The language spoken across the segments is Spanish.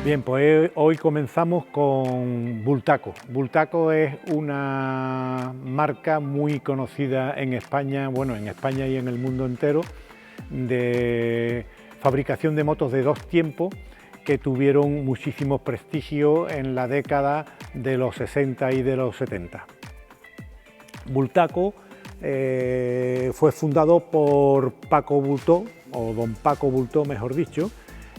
Bien, pues hoy comenzamos con Bultaco. Bultaco es una marca muy conocida en España, bueno, en España y en el mundo entero, de fabricación de motos de dos tiempos que tuvieron muchísimo prestigio en la década de los 60 y de los 70. Bultaco fue fundado por Paco Bultó, o don Paco Bultó, mejor dicho.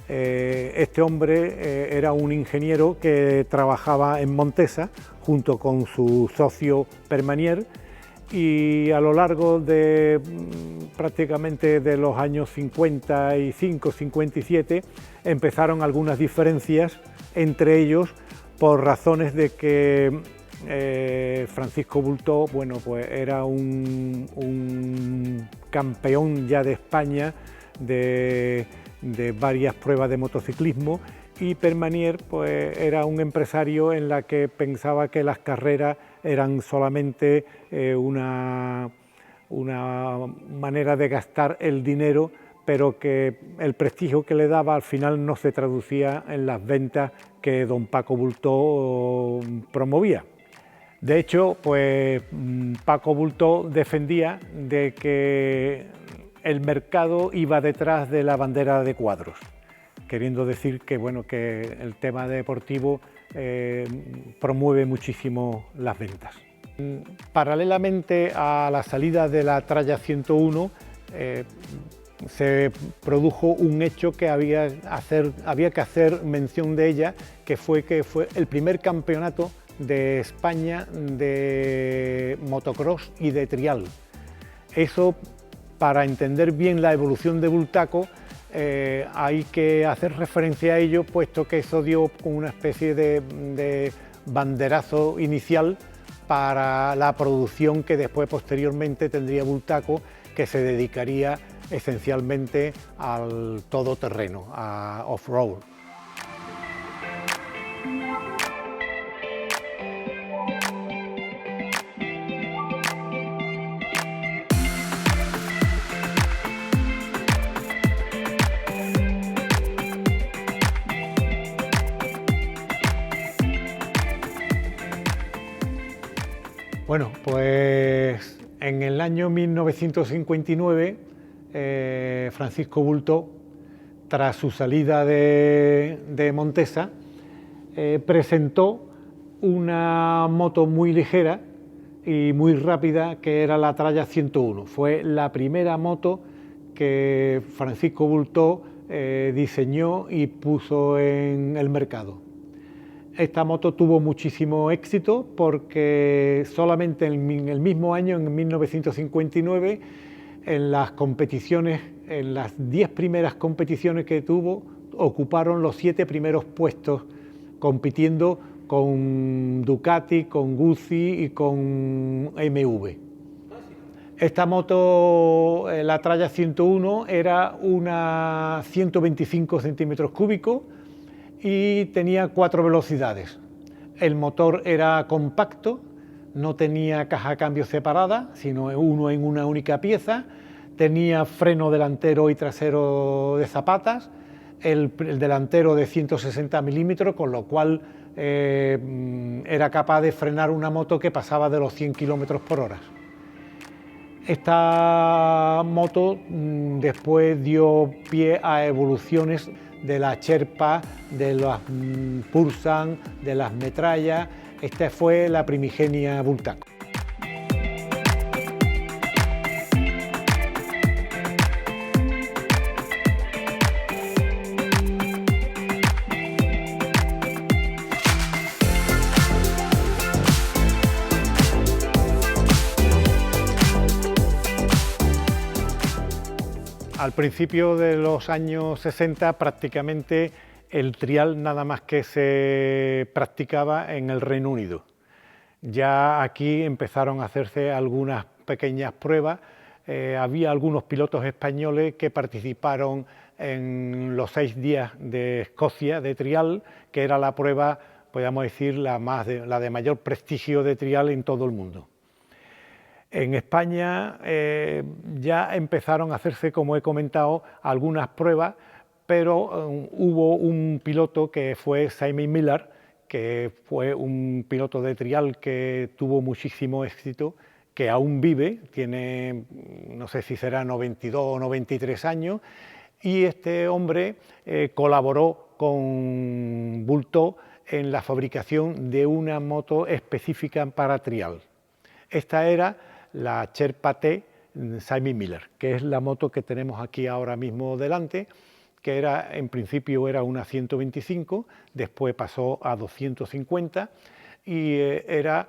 Este hombre era un ingeniero que trabajaba en Montesa junto con su socio Permanier, y a lo largo de prácticamente de los años 55-57 empezaron algunas diferencias entre ellos por razones de que Francisco Bultó, bueno, pues era un campeón ya de España de varias pruebas de motociclismo, y Permanier pues era un empresario en la que pensaba que las carreras eran solamente una manera de gastar el dinero, pero que el prestigio que le daba al final no se traducía en las ventas que don Paco Bultó promovía. De hecho, pues Paco Bultó defendía de que el mercado iba detrás de la bandera de cuadros, queriendo decir que, bueno, que el tema deportivo promueve muchísimo las ventas. Paralelamente a la salida de la Tralla 101, se produjo un hecho que había que hacer mención de ella, que fue el primer campeonato de España de motocross y de trial. Eso, para entender bien la evolución de Bultaco, hay que hacer referencia a ello, puesto que eso dio una especie de banderazo inicial para la producción que después posteriormente tendría Bultaco, que se dedicaría esencialmente al todoterreno, a off-road. Bueno, pues en el año 1959, Francisco Bultó, tras su salida de Montesa, presentó una moto muy ligera y muy rápida, que era la Tralla 101. Fue la primera moto que Francisco Bultó diseñó y puso en el mercado. Esta moto tuvo muchísimo éxito porque solamente en el mismo año, en 1959, en las competiciones, en las 10 primeras competiciones que tuvo, ocuparon los 7 primeros puestos, compitiendo con Ducati, con Guzzi y con MV. Esta moto, la Tralla 101, era una 125 centímetros cúbicos y tenía 4 velocidades. El motor era compacto, no tenía caja de cambio separada, sino uno en una única pieza, tenía freno delantero y trasero de zapatas, el delantero de 160 milímetros, con lo cual era capaz de frenar una moto que pasaba de los 100 kilómetros por hora. Esta moto después dio pie a evoluciones de la Sherpa, de las Pulsan, de las Metralla. Esta fue la primigenia Bultaco. Al principio de los años 60 prácticamente el trial nada más que se practicaba en el Reino Unido. Ya aquí empezaron a hacerse algunas pequeñas pruebas, había algunos pilotos españoles que participaron en los 6 días de Escocia de trial, que era la prueba, podríamos decir, la de mayor prestigio de trial en todo el mundo. En España ya empezaron a hacerse, como he comentado, algunas pruebas, pero hubo un piloto que fue Simon Miller, que fue un piloto de trial que tuvo muchísimo éxito, que aún vive, tiene, no sé si será 92 o 93 años, y este hombre colaboró con Vultó en la fabricación de una moto específica para trial. Esta era la Sherpa T Simon Miller, que es la moto que tenemos aquí ahora mismo delante, que en principio era una 125, después pasó a 250 y era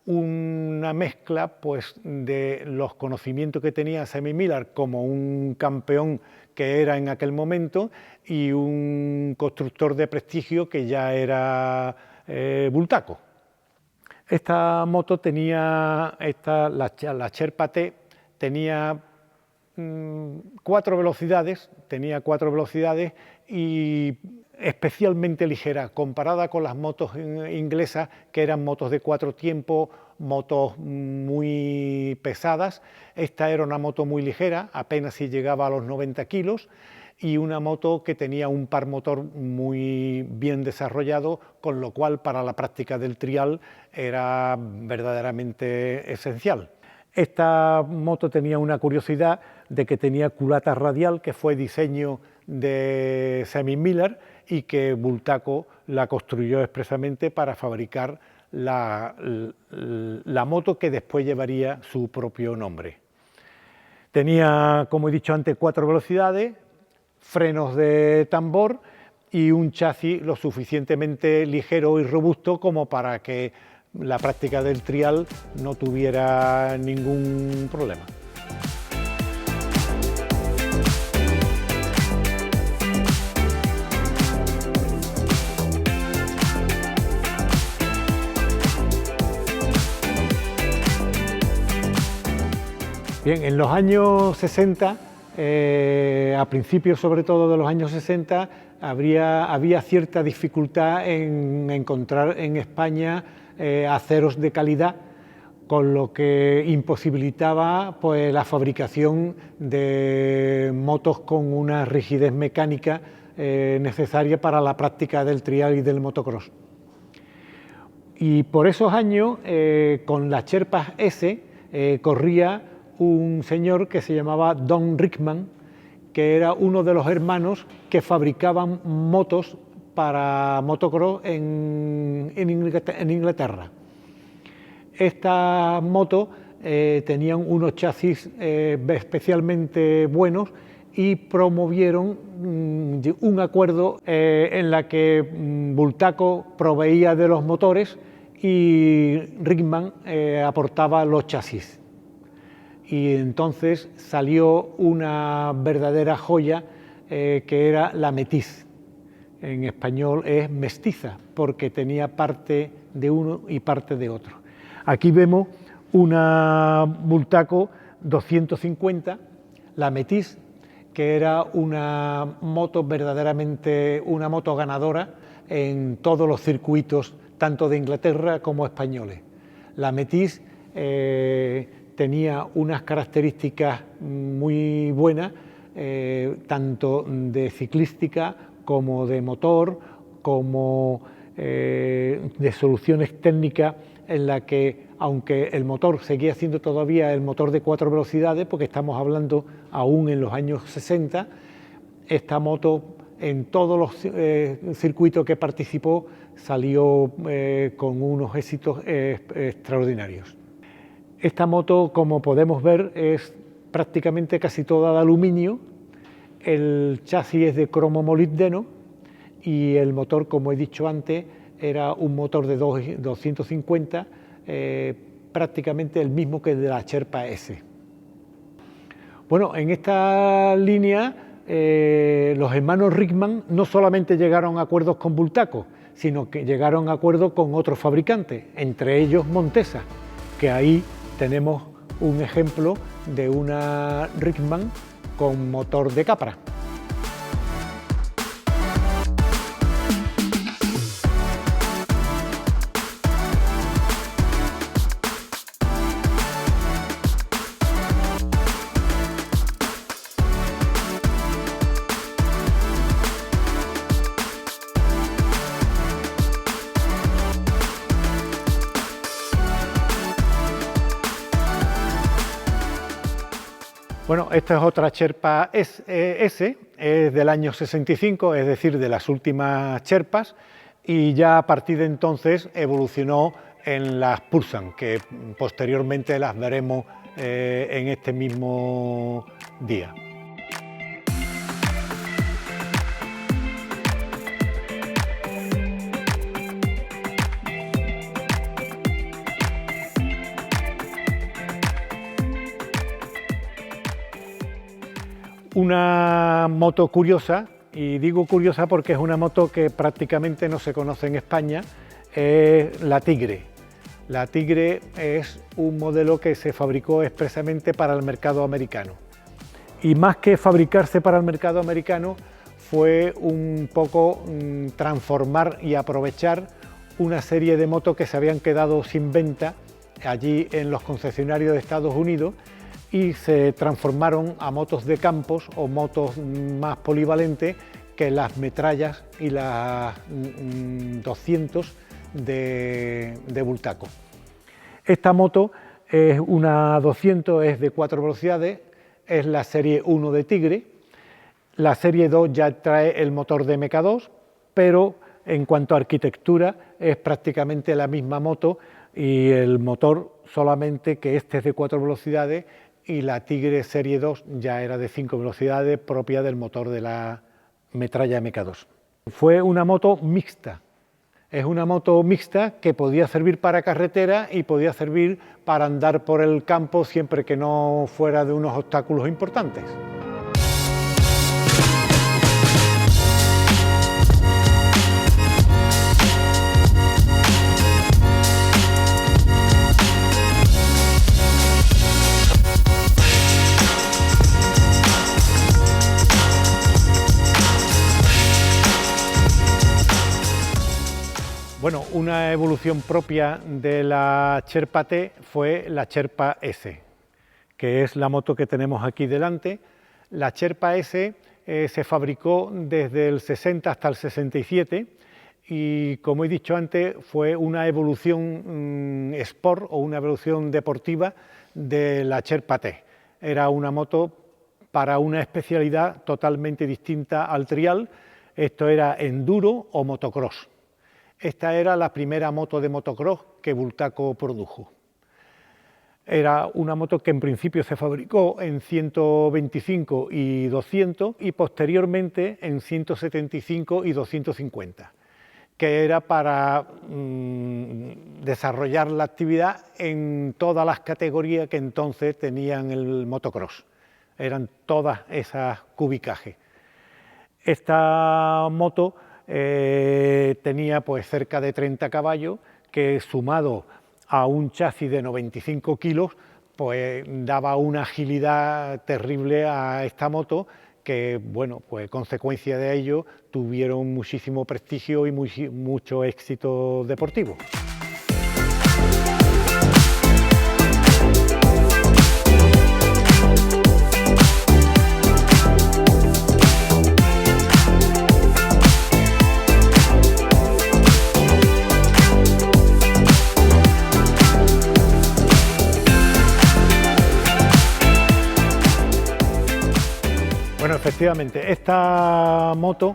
una mezcla pues, de los conocimientos que tenía Simon Miller como un campeón que era en aquel momento y un constructor de prestigio que ya era Bultaco. Esta moto tenía, la Sherpa T, tenía 4 velocidades y especialmente ligera, comparada con las motos inglesas, que eran motos de 4 tiempos, motos muy pesadas. Esta era una moto muy ligera, apenas si llegaba a los 90 kilos, y una moto que tenía un par motor muy bien desarrollado, con lo cual para la práctica del trial era verdaderamente esencial. Esta moto tenía una curiosidad de que tenía culata radial, que fue diseño de Simon Miller y que Bultaco la construyó expresamente para fabricar la moto que después llevaría su propio nombre. Tenía, como he dicho antes, 4 velocidades, frenos de tambor y un chasis lo suficientemente ligero y robusto como para que la práctica del trial no tuviera ningún problema. Bien, en los años 60, a principios sobre todo de los años 60, había cierta dificultad en encontrar en España aceros de calidad, con lo que imposibilitaba pues, la fabricación de motos con una rigidez mecánica necesaria para la práctica del trial y del motocross. Y por esos años, con la Sherpa S, corría un señor que se llamaba Don Rickman, que era uno de los hermanos que fabricaban motos para motocross en Inglaterra. Estas motos tenían unos chasis especialmente buenos y promovieron un acuerdo en la que Bultaco proveía de los motores y Rickman aportaba los chasis. Y entonces salió una verdadera joya que era la Métis. En español es mestiza, porque tenía parte de uno y parte de otro. Aquí vemos una Bultaco 250, la Métis, que era una moto verdaderamente, una moto ganadora en todos los circuitos, tanto de Inglaterra como españoles. La Métis tenía unas características muy buenas, tanto de ciclística como de motor, como de soluciones técnicas en la que, aunque el motor seguía siendo todavía el motor de 4 velocidades, porque estamos hablando aún en los años 60, esta moto en todos los circuitos que participó salió con unos éxitos extraordinarios. Esta moto, como podemos ver, es prácticamente casi toda de aluminio, el chasis es de cromo molibdeno y el motor, como he dicho antes, era un motor de 250, prácticamente el mismo que el de la Sherpa S. Bueno, en esta línea los hermanos Rickman no solamente llegaron a acuerdos con Bultaco, sino que llegaron a acuerdos con otros fabricantes, entre ellos Montesa, que ahí tenemos un ejemplo de una Rickman con motor de Capra. Bueno, esta es otra Sherpa S, es del año 65, es decir, de las últimas Sherpas, y ya a partir de entonces evolucionó en las Pursan, que posteriormente las veremos en este mismo día. Una moto curiosa, y digo curiosa porque es una moto que prácticamente no se conoce en España, es la Tigre. La Tigre es un modelo que se fabricó expresamente para el mercado americano. Y más que fabricarse para el mercado americano, fue un poco transformar y aprovechar una serie de motos que se habían quedado sin venta allí en los concesionarios de Estados Unidos, y se transformaron a motos de campos o motos más polivalentes que las metrallas y las 200 de Bultaco. Esta moto es una 200, es de 4 velocidades, es la serie 1 de Tigre. La serie 2 ya trae el motor de MK2, pero en cuanto a arquitectura es prácticamente la misma moto, y el motor solamente que este es de 4 velocidades y la Tigre serie 2 ya era de 5 velocidades, propia del motor de la metralla MK2. Fue una moto mixta, es una moto mixta que podía servir para carretera y podía servir para andar por el campo siempre que no fuera de unos obstáculos importantes. Bueno, una evolución propia de la Sherpa T fue la Sherpa S, que es la moto que tenemos aquí delante. La Sherpa S se fabricó desde el 60 hasta el 67 y, como he dicho antes, fue una evolución sport o una evolución deportiva de la Sherpa T. Era una moto para una especialidad totalmente distinta al trial. Esto era enduro o motocross. Esta era la primera moto de motocross que Bultaco produjo. Era una moto que en principio se fabricó en 125 y 200 y posteriormente en 175 y 250, que era para desarrollar la actividad en todas las categorías que entonces tenían el motocross. Eran todas esas cubicajes. Esta moto tenía pues cerca de 30 caballos, que sumado a un chasis de 95 kilos, pues daba una agilidad terrible a esta moto, que bueno, pues consecuencia de ello tuvieron muchísimo prestigio y mucho éxito deportivo. Bueno, efectivamente, esta moto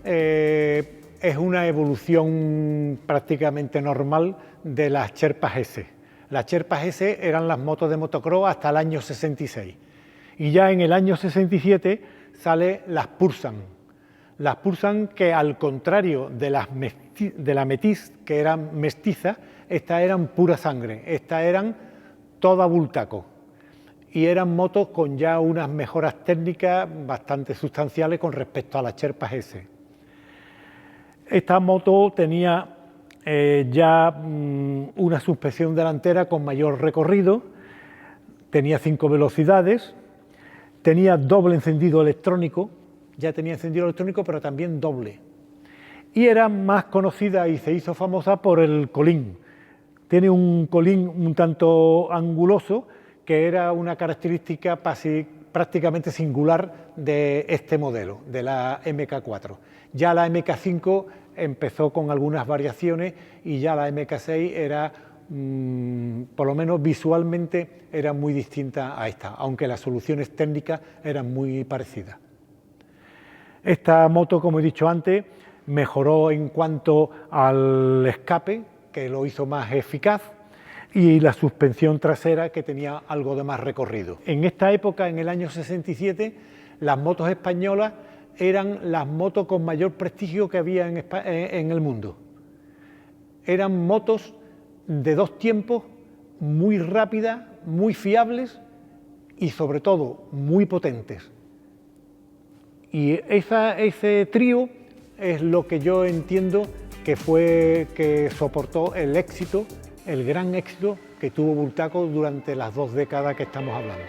es una evolución prácticamente normal de las Sherpas S. Las Sherpas S eran las motos de motocross hasta el año 66. Y ya en el año 67 sale las Pursan. Las Pursan, que al contrario de la Métis, que eran mestizas, estas eran pura sangre, estas eran toda Bultaco. Y eran motos con ya unas mejoras técnicas bastante sustanciales con respecto a las Sherpas S. Esta moto tenía ya una suspensión delantera con mayor recorrido, tenía 5 velocidades, tenía doble encendido electrónico, ya tenía encendido electrónico pero también doble. Y era más conocida y se hizo famosa por el colín. Tiene un colín un tanto anguloso, que era una característica prácticamente singular de este modelo, de la MK4. Ya la MK5 empezó con algunas variaciones y ya la MK6 era por lo menos visualmente, era muy distinta a esta, aunque las soluciones técnicas eran muy parecidas. Esta moto, como he dicho antes, mejoró en cuanto al escape, que lo hizo más eficaz, y la suspensión trasera, que tenía algo de más recorrido. En esta época, en el año 67, las motos españolas eran las motos con mayor prestigio que había en el mundo. Eran motos de dos tiempos, muy rápidas, muy fiables y sobre todo muy potentes. Y ese trío es lo que yo entiendo que soportó el éxito, el gran éxito que tuvo Bultaco durante las 2 décadas que estamos hablando.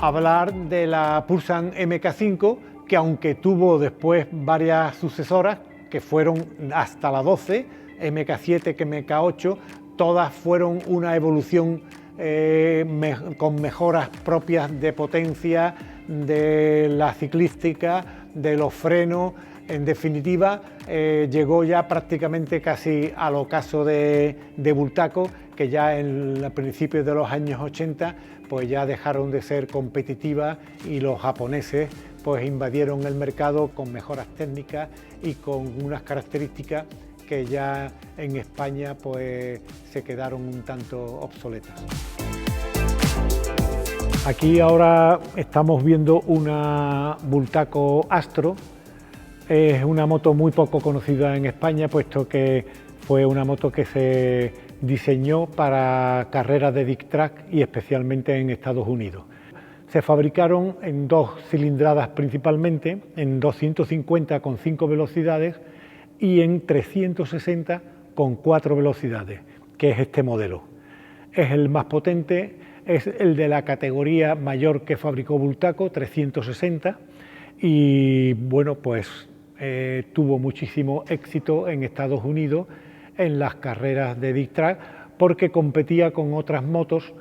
Hablar de la Pulsan MK5, que aunque tuvo después varias sucesoras, que fueron hasta la 12, MK7, que MK8, todas fueron una evolución con mejoras propias de potencia, de la ciclística, de los frenos. En definitiva, llegó ya prácticamente casi al ocaso de Bultaco, que ya en principios de los años 80 pues ya dejaron de ser competitivas y los japoneses pues invadieron el mercado con mejoras técnicas y con unas características que ya en España pues se quedaron un tanto obsoletas. Aquí ahora estamos viendo una Bultaco Astro. Es una moto muy poco conocida en España, puesto que fue una moto que se diseñó para carreras de dirt track y especialmente en Estados Unidos. Se fabricaron en 2 cilindradas principalmente, en 250 con 5 velocidades y en 360 con 4 velocidades, que es este modelo. Es el más potente, es el de la categoría mayor que fabricó Bultaco, 360, y bueno, pues tuvo muchísimo éxito en Estados Unidos en las carreras de dirt track, porque competía con otras motos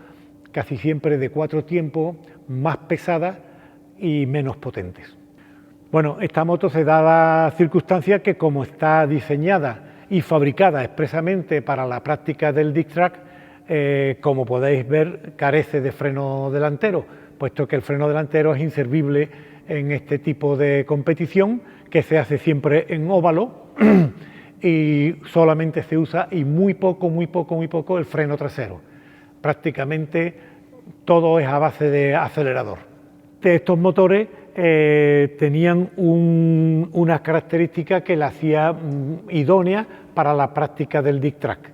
casi siempre de 4 tiempos, más pesadas y menos potentes. Bueno, esta moto se da la circunstancia que, como está diseñada y fabricada expresamente para la práctica del dirt track, como podéis ver, carece de freno delantero, puesto que el freno delantero es inservible en este tipo de competición, que se hace siempre en óvalo y solamente se usa y muy poco el freno trasero. Prácticamente todo es a base de acelerador. Estos motores tenían unas características que la hacía idónea para la práctica del dirt track,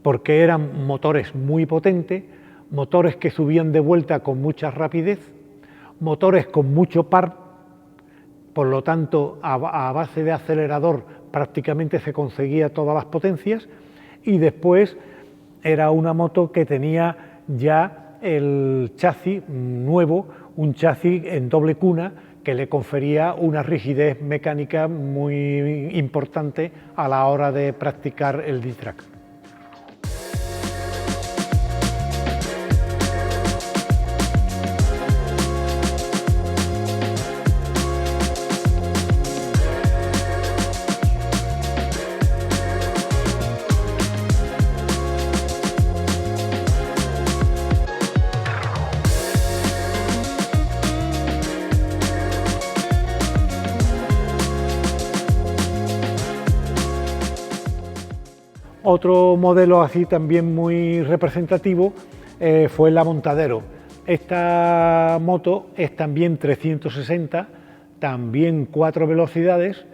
porque eran motores muy potentes, motores que subían de vuelta con mucha rapidez, motores con mucho par. Por lo tanto, a base de acelerador prácticamente se conseguía todas las potencias, y después era una moto que tenía ya el chasis nuevo, un chasis en doble cuna que le confería una rigidez mecánica muy importante a la hora de practicar el dirt track. Otro modelo así también muy representativo fue la Montadero. Esta moto es también 360, también 4 velocidades,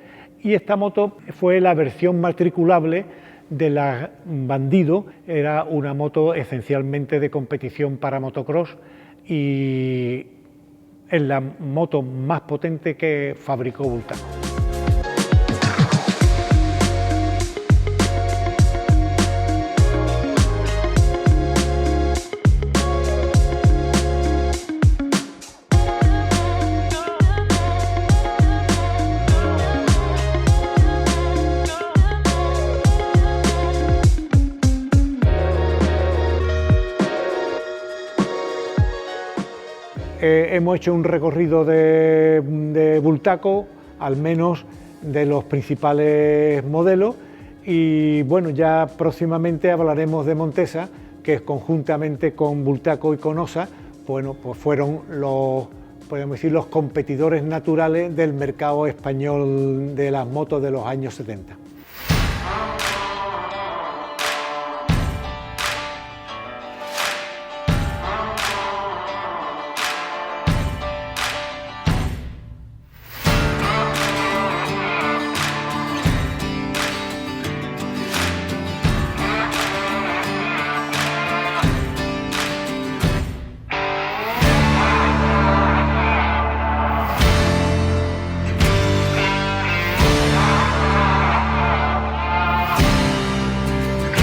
y esta moto fue la versión matriculable de la Bandido. Era una moto esencialmente de competición para motocross y es la moto más potente que fabricó Bultaco. hemos hecho un recorrido de Bultaco, al menos de los principales modelos, y bueno, ya próximamente hablaremos de Montesa, que conjuntamente con Bultaco y con Ossa, bueno, pues fueron los, podemos decir, los competidores naturales del mercado español de las motos de los años 70.